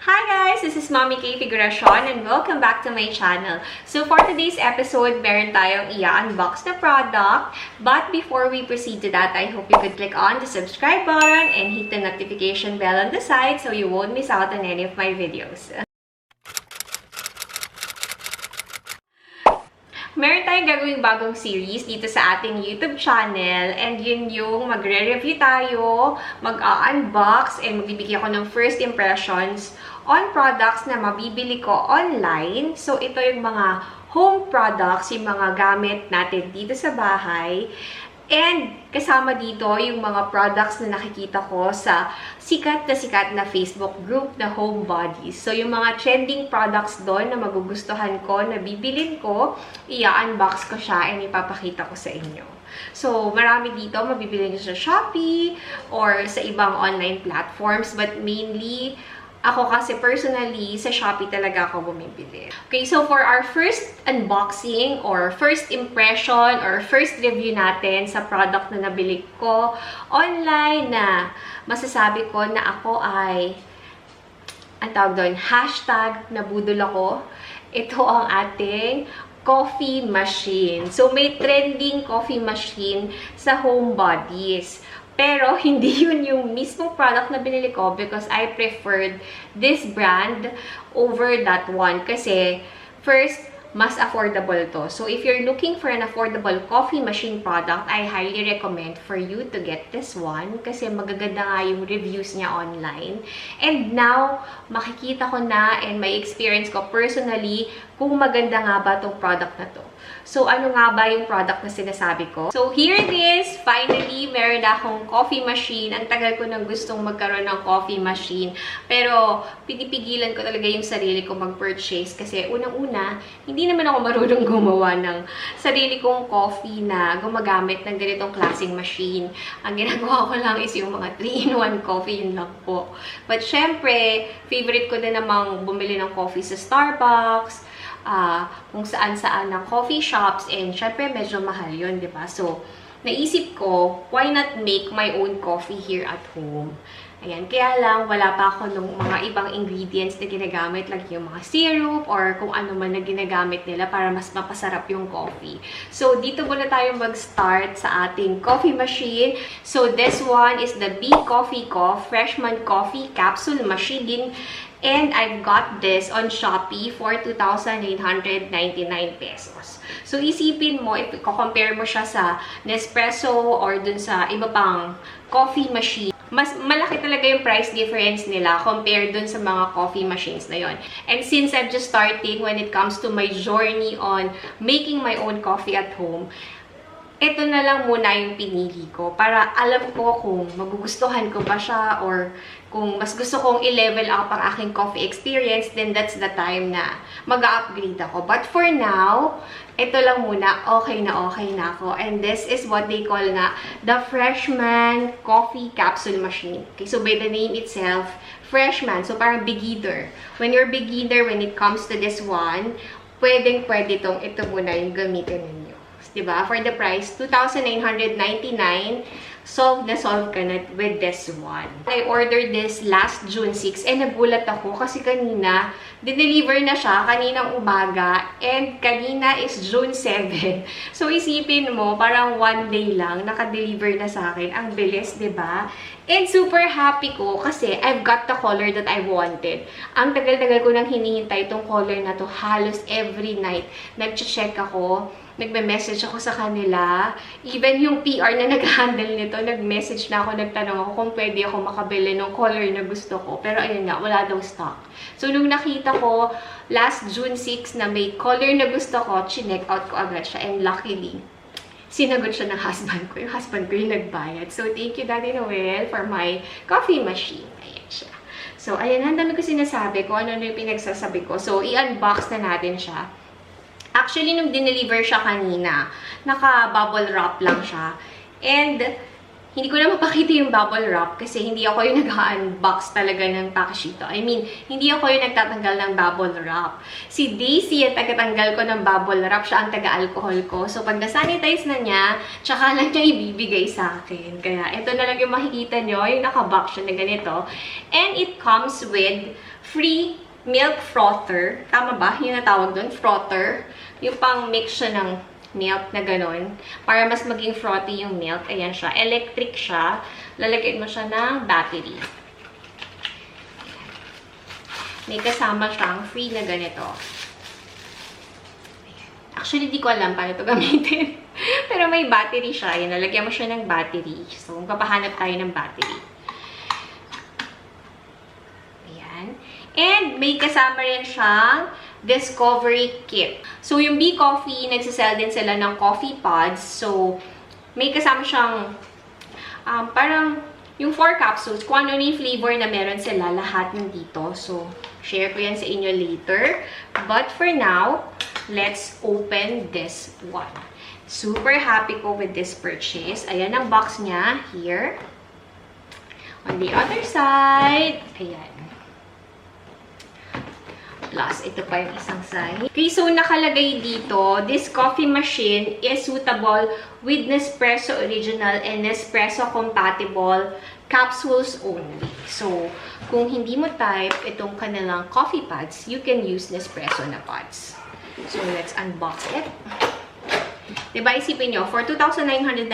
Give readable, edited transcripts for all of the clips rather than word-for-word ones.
Hi guys! This is Mommy Figuracion and welcome back to my channel. So for today's episode, meron tayong i-unbox na product. But before we proceed to that, I hope you could click on the subscribe button and hit the notification bell on the side so you won't miss out on any of my videos. Meron tayong gagawing bagong series dito sa ating YouTube channel and yun yung magre-review tayo, mag-unbox, and magbibigay ako ng first impressions on products na mabibili ko online. So, ito yung mga home products, yung mga gamit natin dito sa bahay. And kasama dito yung mga products na nakikita ko sa sikat na Facebook group na Homebodies. So, yung mga trending products doon na magugustuhan ko, na bibilin ko, i-unbox ko siya and ipapakita ko sa inyo. So, marami dito, mabibili nyo sa Shopee or sa ibang online platforms. But mainly, ako kasi personally, sa Shopee talaga ako bumibili. Okay, so for our first unboxing or first impression or first review natin sa product na nabili ko online, na masasabi ko na ako ay, ang tawag doon, hashtag nabudol ako. Ito ang ating coffee machine. So, may trending coffee machine sa Homebodies. Pero, hindi yun yung mismong product na binili ko because I preferred this brand over that one. Kasi, first, mas affordable to. So, if you're looking for an affordable coffee machine product, I highly recommend for you to get this one. Kasi magaganda nga yung reviews niya online. And now, makikita ko na and may experience ko personally kung maganda nga ba itong product na to. So, ano nga ba yung product na sinasabi ko? So, here it is. Finally, meron na akong coffee machine. Ang tagal ko nang gustong magkaroon ng coffee machine. Pero, pinipigilan ko talaga yung sarili ko mag-purchase. Kasi, unang-una, hindi naman ako marunong gumawa ng sarili kong coffee na gumagamit ng ganitong klaseng machine. Ang ginagawa ko lang is yung mga 3-in-1 coffee, yun lang po. But, syempre, favorite ko din namang bumili ng coffee sa Starbucks, kung saan-saan ng coffee shops, and syempre medyo mahal yun, di ba? So, naisip ko, why not make my own coffee here at home? Ayan, kaya lang, wala pa ako ng mga ibang ingredients na ginagamit, like yung mga syrup or kung ano man na ginagamit nila para mas mapasarap yung coffee. So, dito muna tayo mag-start sa ating coffee machine. So, this one is the Bee Coffee Co. Freshman Coffee Capsule Machine. And I've got this on Shopee for 2,899 pesos. So, isipin mo, if compare mo siya sa Nespresso or dun sa iba pang coffee machine, mas malaki talaga yung price difference nila compared dun sa mga coffee machines na yon. And since I'm just starting when it comes to my journey on making my own coffee at home, ito na lang muna yung pinili ko para alam ko kung magugustuhan ko ba siya or kung mas gusto kong i-level up ang aking coffee experience, then that's the time na mag-upgrade ako. But for now, ito lang muna, okay na ako. And this is what they call na the Freshman Coffee Capsule Machine. Okay, so by the name itself, Freshman, so parang beginner. When you're beginner, when it comes to this one, pwedeng-pwede ito muna yung gamitin ninyo. Diba? For the price, 2,999, solve ka na with this one. I ordered this last June 6 and nagulat ako kasi kanina, dineliver na siya kaninang umaga and kanina is June 7. So, isipin mo, parang one day lang, naka-deliver na sa akin. Ang bilis, diba? And super happy ko kasi I've got the color that I wanted. Ang tagal-tagal ko nang hinihintay itong color na to, halos every night. Nag-check ako, nagme-message ako sa kanila. Even yung PR na nag-handle nito, nag-message na ako, nagtanong ako kung pwede ako makabili ng color na gusto ko. Pero ayun nga, wala daw stock. So, nung nakita ko, last June 6 na may color na gusto ko, chinek out ko agad siya. And luckily, sinagot siya ng husband ko. Yung husband ko yung nagbayad. So, thank you, Daddy Noel, for my coffee machine. Ayan siya. So, ayan, ang dami ko sinasabi ko. Ano yung pinagsasabi ko. So, i-unbox na natin siya. Actually, nung dineliver siya kanina, naka-bubble wrap lang siya. And, hindi ko na mapakita yung bubble wrap kasi hindi ako yung nag-unbox talaga ng package ito. I mean, hindi ako yung nagtatanggal ng bubble wrap. Si Daisy ang tagatanggal ko ng bubble wrap. Siya ang taga-alcohol ko. So, pag na-sanitize na niya, tsaka lang niya ibibigay sa akin. Kaya, ito na lang yung makikita nyo, yung naka-box siya na ganito. And it comes with free milk frother. Tama ba? Yung natawag doon, frother. Yung pang mix siya ng milk na ganun. Para mas maging frothy yung milk. Ayan siya. Electric siya. Lalagyan mo siya ng battery. May kasama siyang free na ganito. Actually, di ko alam paano ito gamitin. Pero may battery siya. Ayan, lalagyan mo siya ng battery. So, magpapahanap tayo ng battery. Ayan. And may kasama rin siyang discovery kit. So, yung Bee Coffee, nagsisell din sila ng coffee pods. So, may kasama siyang parang yung 4 capsules. Kung ano yung flavor na meron sila, lahat nandito. So, share ko yan sa inyo later. But for now, let's open this one. Super happy ko with this purchase. Ayan ang box niya. Here. On the other side, ayan. Plus, ito pa yung isang side. Okay, so nakalagay dito, this coffee machine is suitable with Nespresso Original and Nespresso Compatible capsules only. So, kung hindi mo type itong kanilang coffee pods, you can use Nespresso na pods. So, let's unbox it. Diba, isipin nyo, for $2,999,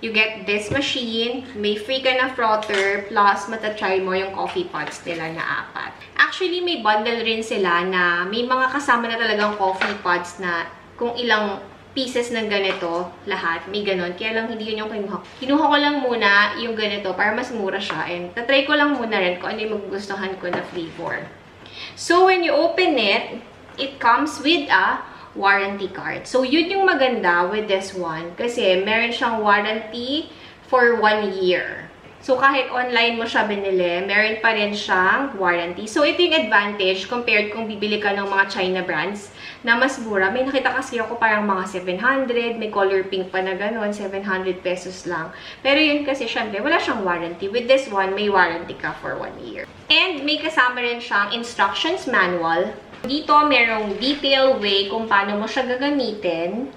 you get this machine, may free ka na frother, plus matatry mo yung coffee pods nila na 4. Actually, may bundle rin sila na may mga kasama na talagang coffee pods na kung ilang pieces ng ganito, lahat, may ganon. Kaya lang hindi yun yung kinuha. Kinuha ko lang muna yung ganito para mas mura siya. And tatry ko lang muna rin kung ano yung magugustuhan ko na flavor. So, when you open it, it comes with a warranty card. So, yun yung maganda with this one. Kasi, meron siyang warranty for 1 year. So, kahit online mo siya binili, meron pa rin siyang warranty. So, ito yung advantage compared kung bibili ka ng mga China brands na mas mura. May nakita kasi ako parang mga 700, may color pink pa na gano'n, 700 pesos lang. Pero yun kasi, syempre, wala siyang warranty. With this one, may warranty ka for 1 year. And may kasama rin siyang instructions manual. Dito, merong detail way kung paano mo siya gagamitin.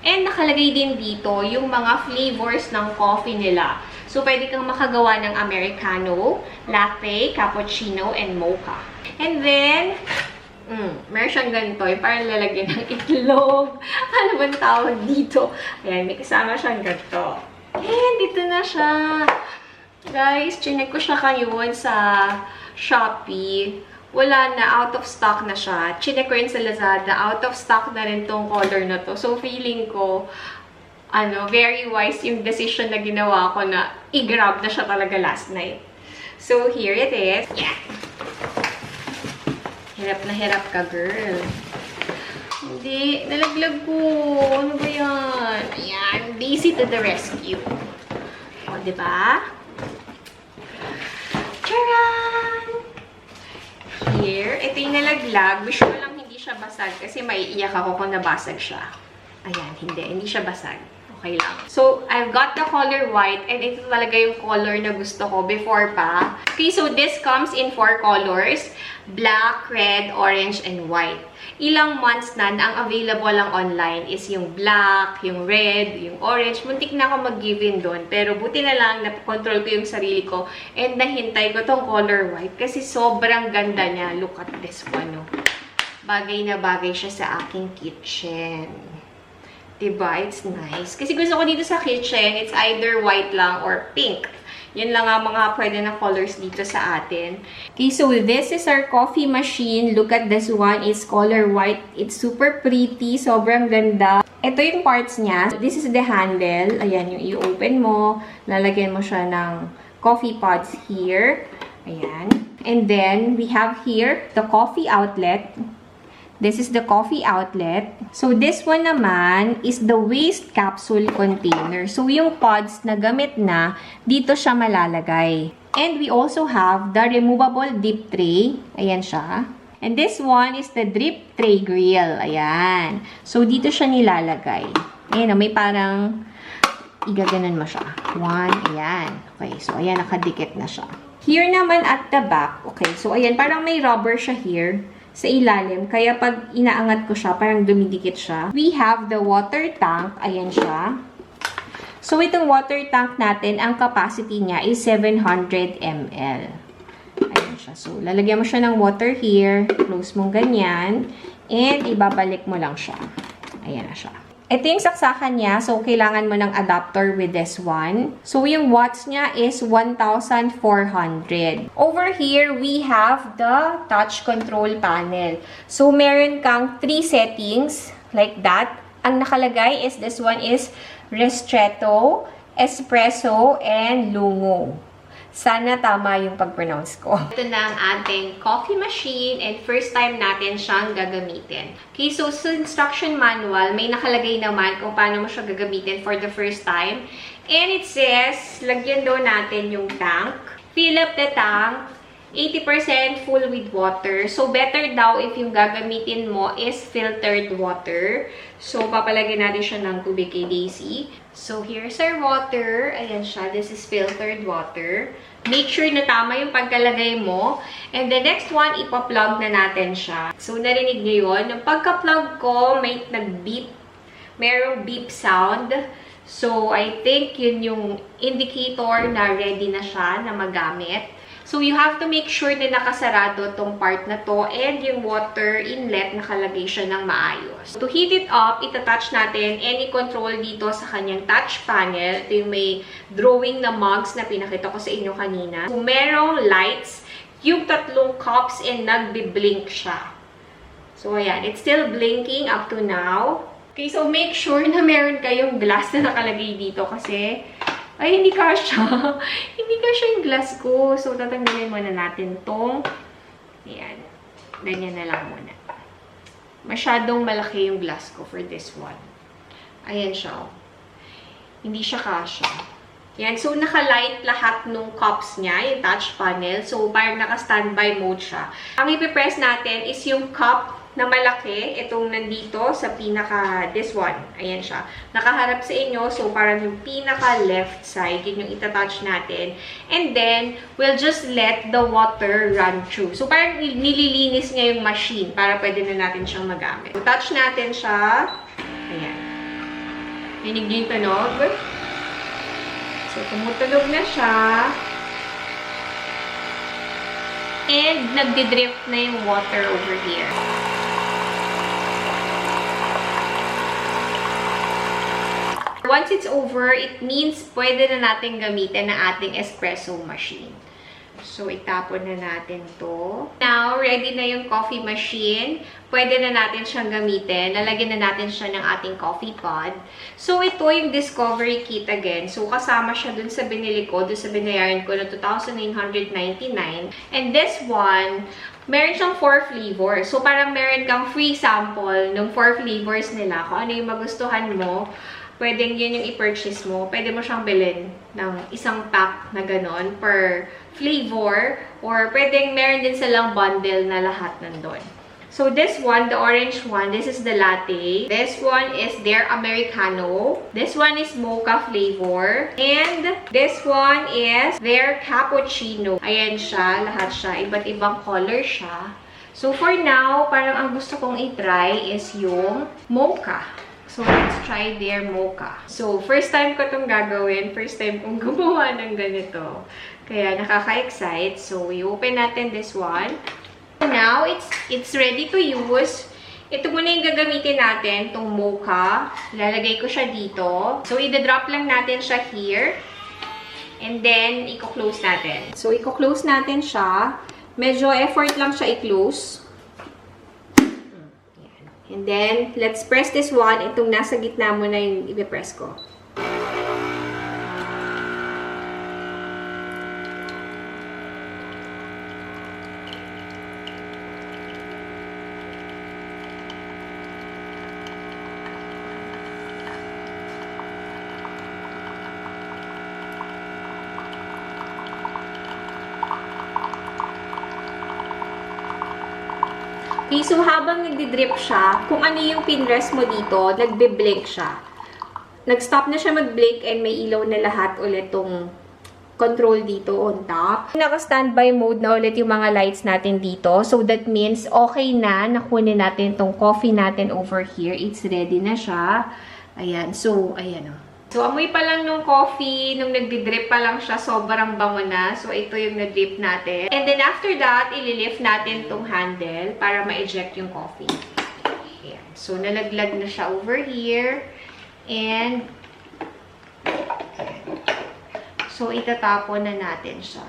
And nakalagay din dito yung mga flavors ng coffee nila. So, pwede kang makagawa ng Americano, latte, cappuccino, and mocha. And then, meron siyang ganito, yung parang lalagyan ng itlog. Ano bang tawag dito? Ayan, may kasama siyang ganito. And dito na siya. Guys, chinek ko siya ngayon sa Shopee. Wala na, out of stock na siya. Chinek ko rin sa Lazada, out of stock na rin tong color na to. So, feeling ko, very wise yung decision na ginawa ko na i-grab na siya talaga last night. So, here it is. Yeah. Hirap na hirap ka, girl. Hindi, nalaglag ko. Ano ba yan? Ayan, Daisy to the rescue. O, diba? Charan! Here, ito yung nalaglag. Wish ko lang hindi siya basag kasi maiiyak ako kung nabasag siya. Ayan, hindi siya basag. Okay lang. So, I've got the color white and ito talaga yung color na gusto ko before pa. Okay, so this comes in 4 colors. Black, red, orange, and white. Ilang months na ang available lang online is yung black, yung red, yung orange. Muntik na ako mag-give-in doon. Pero buti na lang, napakontrol ko yung sarili ko and nahintay ko tong color white kasi sobrang ganda niya. Look at this one, no? Bagay na bagay siya sa aking kitchen. Diba? It's nice. Kasi gusto ko dito sa kitchen, it's either white lang or pink. Yan lang ang mga pwede na colors dito sa atin. Okay, so this is our coffee machine. Look at this one. It's color white. It's super pretty. Sobrang ganda. Ito yung parts niya. This is the handle. Ayan, yung i-open mo. Lalagyan mo siya ng coffee pods here. Ayan. And then, we have here the coffee outlet. This is the coffee outlet. So, this one naman is the waste capsule container. So, yung pods na gamit na, dito siya malalagay. And we also have the removable dip tray. Ayan siya. And this one is the drip tray grill. Ayan. So, dito siya nilalagay. Ayan, may parang igaganon mo siya. Ayan. Okay, so, ayan, nakadikit na siya. Here naman at the back, okay, so, ayan, parang may rubber siya here sa ilalim. Kaya pag inaangat ko siya, parang dumidikit siya. We have the water tank. Ayan siya. So, itong water tank natin, ang capacity niya is 700 ml. Ayan siya. So, lalagyan mo siya ng water here. Close mong ganyan. And, ibabalik mo lang siya. Ayan na siya. Ito yung saksakan niya. So, kailangan mo ng adapter with this one. So, yung watts niya is 1,400. Over here, we have the touch control panel. So, meron kang 3 settings like that. Ang nakalagay is this one is ristretto, espresso, and lungo. Sana tama yung pag-pronounce ko. Ito na ang ating coffee machine and first time natin siyang gagamitin. Okay, so sa instruction manual, may nakalagay naman kung paano mo siya gagamitin for the first time. And it says, lagyan daw natin yung tank. Fill up the tank. 80% full with water. So, better daw if yung gagamitin mo is filtered water. So, papalagyan natin siya ng tubig kay Daisy. So, here's our water. Ayan siya. This is filtered water. Make sure na tama yung pagkalagay mo. And the next one, ipa-plug na natin siya. So, narinig niyo yun. Yung pagka-plug ko, may nag-beep. Merong beep sound. So, I think yun yung indicator na ready na siya na magamit. So, you have to make sure na nakasarado tong part na to and yung water inlet nakalagay siya ng maayos. To heat it up, itatouch natin any control dito sa kanyang touch panel. Ito yung may drawing na mugs na pinakita ko sa inyo kanina. So, merong lights, yung 3 cups and nagbi-blink siya. So, ayan. It's still blinking up to now. Okay, so make sure na meron kayong glass na nakalagay dito kasi ay, hindi kasya. Hindi kasya yung glass ko. So, tatanggalin muna natin tong. Ayan. Ganyan na lang muna. Masyadong malaki yung glass ko for this one. Ayan siya. Hindi siya kasya. Ayan. So, naka-light lahat nung cups niya, yung touch panel. So, parang naka-standby mode siya. Ang ipipress natin is yung cup na malaki, itong nandito sa pinaka, this one. Ayan siya. Nakaharap sa inyo, so parang yung pinaka left side, yun yung itatouch natin. And then, we'll just let the water run through. So parang nililinis niya yung machine para pwede na natin siyang magamit. So, touch natin siya. Ayan. Rinig niyo yung tunog. So, tumutunog na siya. And, nagdi-drift na yung water over here. Once it's over, it means pwede na natin gamitin ang ating espresso machine. So, itapon na natin to. Now, ready na yung coffee machine. Pwede na natin siyang gamitin. Lalagyan na natin siya ng ating coffee pod. So, ito yung discovery kit again. So, kasama siya dun sa binili ko, dun sa binayaran ko na 2,999. And this one, meron siyang 4 flavors. So, parang meron kang free sample ng 4 flavors nila. Kung ano yung magustuhan mo, pwedeng yun yung i-purchase mo. Pwede mo siyang bilhin ng isang pack na ganon per flavor. Or pwedeng meron din silang bundle na lahat nandun. So this one, the orange one, this is the latte. This one is their Americano. This one is mocha flavor. And this one is their cappuccino. Ayan siya, lahat siya. Iba't ibang color siya. So for now, parang ang gusto kong i-try is yung mocha. So, let's try their mocha. So, first time ko itong gagawin. First time kong gumawa ng ganito. Kaya, nakaka-excite. So, i-open natin this one. Now, it's ready to use. Ito muna yung gagamitin natin, itong mocha. Lalagay ko siya dito. So, i-drop lang natin siya here. And then, i-close natin. So, i-close natin siya. Medyo effort lang siya i-close. And then, let's press this one. Itong nasa gitna mo na yung i-press ko. Okay, so habang nagdi-drip siya, kung ano yung pinrest mo dito, nagbe-blink siya. Nag-stop na siya mag-blink and may ilaw na lahat ulit tong control dito on top. Naka-standby mode na ulit yung mga lights natin dito. So that means okay na, nakunin natin tong coffee natin over here. It's ready na siya. Ayan, so ayan o. So, amoy pa lang nung coffee, nung nagdi-drip pa lang siya, sobrang bango na. So, ito yung na-drip natin. And then, after that, ililift natin tong handle para ma-eject yung coffee. Ayan. So, nalaglag na siya over here. And, so, itatapon na natin siya.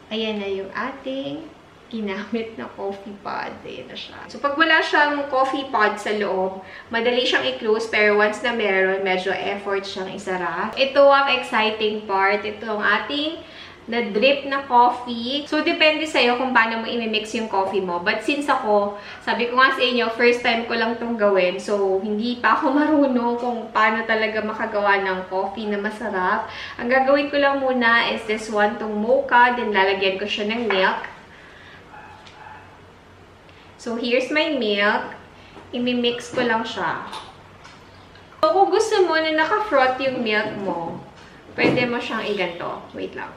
Ayan na yung ating ginamit na coffee pod. Ayan na siya. So, pag wala siyang coffee pod sa loob, madali siyang i-close. Pero once na meron, medyo effort siyang isara. Ito ang exciting part. Ito ang ating na-drip na coffee. So, depende sa'yo kung paano mo i-mix yung coffee mo. But since ako, sabi ko nga sa inyo, first time ko lang itong gawin. So, hindi pa ako marunong kung paano talaga makagawa ng coffee na masarap. Ang gagawin ko lang muna is this one, tong mocha. Then, lalagyan ko siya ng milk. So, here's my milk. I-mix ko lang siya. So, kung gusto mo na naka-froth yung milk mo, pwede mo siyang iganto. Wait lang.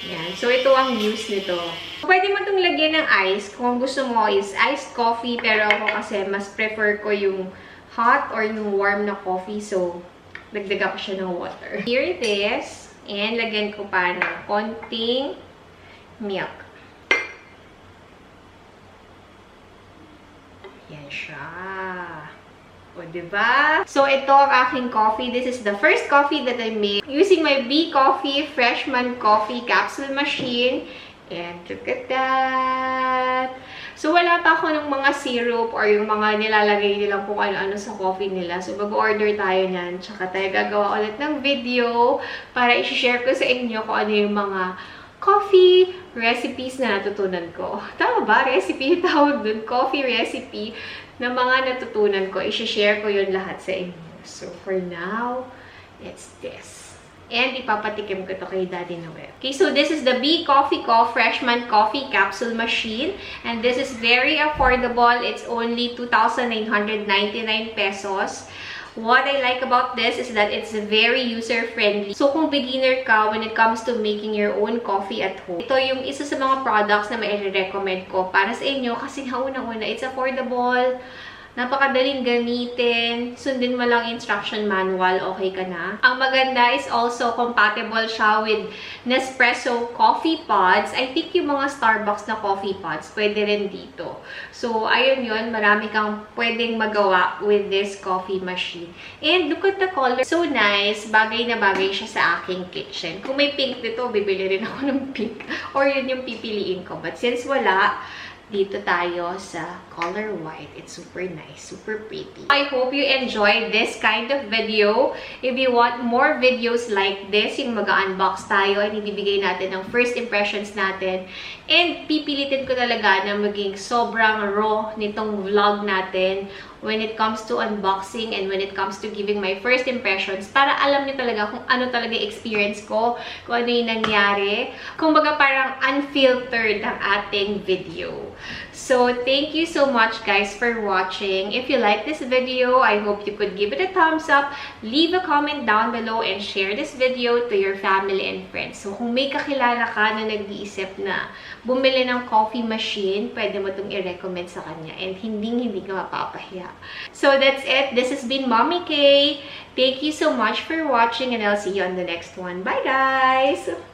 Yan. So, ito ang use nito. Pwede mo itong lagyan ng ice. Kung gusto mo is iced coffee. Pero ako kasi mas prefer ko yung hot or yung warm na coffee. So, dagdagan ko siya ng water. Here it is. And lagyan ko pa ng konting milk. Yan siya. O, diba? So, ito ang aking coffee. This is the first coffee that I made using my Bee Coffee Freshman Coffee Capsule Machine. And look at that! So, wala pa ako ng mga syrup or yung mga nilalagay nilang kung ano-ano sa coffee nila. So, mag-order tayo niyan. Tsaka tayo gagawa ulit ng video para i-share ko sa inyo kung ano yung mga coffee recipes na natutunan ko. Tama ba? Recipe yung tawag dun. Coffee recipe na mga natutunan ko. I-share ko yun lahat sa inyo. So, for now, it's this. And ipapatikim ko to kay Daddy Noel. Okay, so this is the Bee Coffee Co. Freshman Coffee Capsule Machine. And this is very affordable. It's only 2,999 pesos. What I like about this is that it's very user-friendly. So, kung beginner ka when it comes to making your own coffee at home, ito yung isa sa mga products na mai-recommend ko para sa inyo kasi unang-una, it's affordable, napakadaling gamitin, sundin mo lang instruction manual, okay ka na. Ang maganda is also compatible siya with Nespresso coffee pods. I think yung mga Starbucks na coffee pods, pwede rin dito. So, ayun yun, marami kang pwedeng magawa with this coffee machine. And look at the color. So nice. Bagay na bagay siya sa aking kitchen. Kung may pink dito, bibili rin ako ng pink. Or yun yung pipiliin ko. But since wala, dito tayo sa color white. It's super nice, super pretty. I hope you enjoyed this kind of video. If you want more videos like this, yung mag-unbox tayo, and ibibigay natin ang first impressions natin. And pipilitin ko talaga na maging sobrang raw nitong vlog natin when it comes to unboxing and when it comes to giving my first impressions para alam niyo talaga kung ano talaga experience ko, kung ano yung nangyari. Kumbaga parang unfiltered ang ating video. So, thank you so much guys for watching. If you like this video, I hope you could give it a thumbs up, leave a comment down below, and share this video to your family and friends. So, kung may kakilala ka na nag-iisip na bumili ng coffee machine, pwede mo itong i-recommend sa kanya and hindi ka mapapahiya. So, that's it. This has been Mommy K. Thank you so much for watching and I'll see you on the next one. Bye guys!